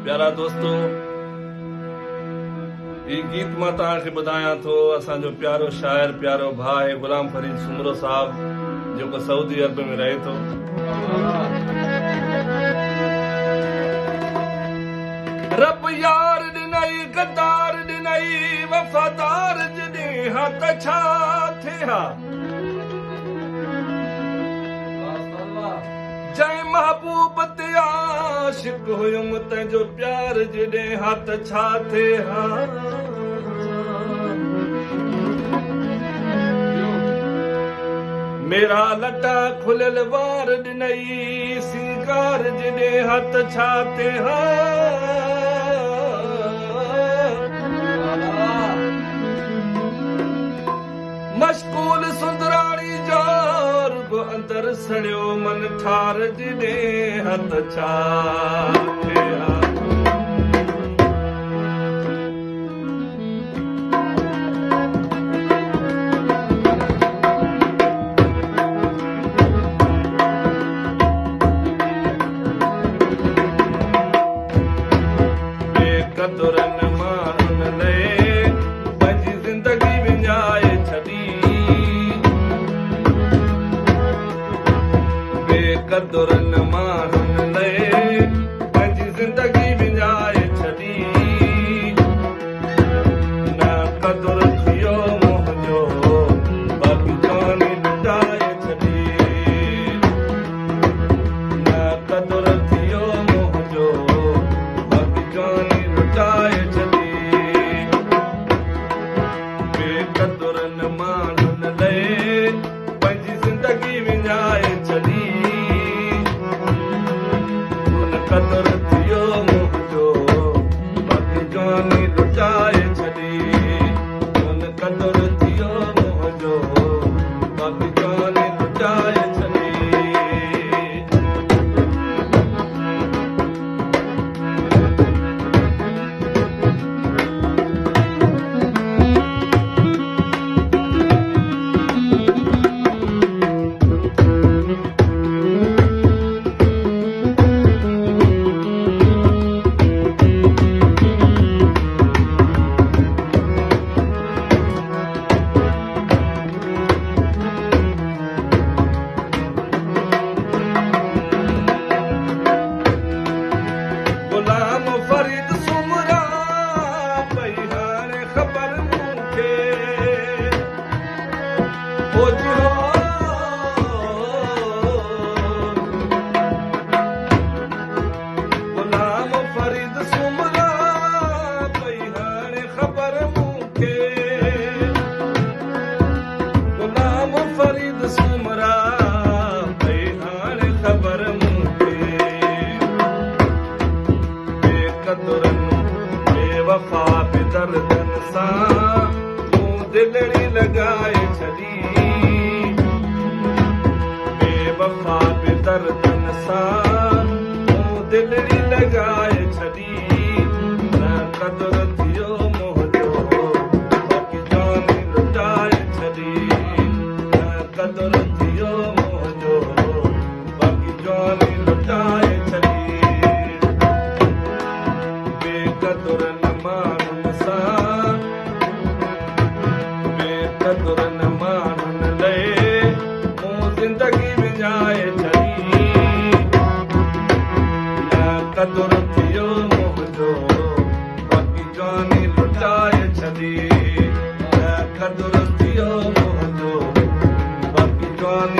प्यारा दोस्तों, ये गीत मां तव्हांखे ॿुधायां थो। असांजो प्यारो शाइर, प्यारो भाउ आहे गुलाम फरीद सुमरो साहब, जेको सऊदी अरब में रहे थो। रब यार ॾिनई, गद्दार ॾिनई, वफ़ादार जॾहिं हा त छा थिया। जंहिं महबूब ते आशिक हुयुमि, तंहिंजो प्यार जॾहिं हा त छा थिया। मेरा लटा खुलियल वार ॾिनई, सिंगार जॾहिं हा त छा थिया। मशकूल सुंदराणी जो रुॻो अंदर सड़ियो मन ठार जॾहिं हा त छा थिया। बेक़दुरनि माण्हुनि लाइ पंहिंजी ज़िंदगी विञाए छॾी। बेक़दुरनि माण्हुनि लाइ पंहिंजी ज़िंदगी विञाए छॾी। न क़दुरु थियो मुंहिंजो, बाक़ी जान लुटाए छॾी। न क़दुरु थियो मुंहिंजो, बाक़ी जान लुटाए छॾी। बेक़दुरनि माण्हुनि लाइ पंहिंजी ज़िंदगी विञाए छॾी। क़दुरु थियो मुंहिंजो, बाक़ी जान लुटाए छॾी। क़दुरु थियो मुंहिंजो, बाक़ी जान लुटाए छॾी। गुलाम फरीद सुमरा पई हाणे ख़बर मूंखे। ओ जी हो, गुलाम फरीद सुमरा पई हाणे ख़बर मूंखे। गुलाम फरीद सुमरा पई हाणे ख़बर मूंखे। बेक़दुरनि बेवफ़ा बेदर्दनि सां मूं दिलड़ी लॻाए छॾी। बेवफ़ा बेदर्दनि सां मूं दिलड़ी लॻाए छॾी। न क़दुरु थियो मुंहिंजो, बाक़ी जान लुटाए छॾी। न क़दुरु थियो मुंहिंजो, बाक़ी जान लुटाए छॾी। बेक़दुरनि माण्हुनि सां, बेक़दुरनि माण्हुनि लाइ मूं ज़िंदगी विञाए छॾी। न क़दुरु थियो मुंहिंजो, बाक़ी जान लुटाए छॾी। न क़दुरु थियो मुंहिंजो, बाक़ी जान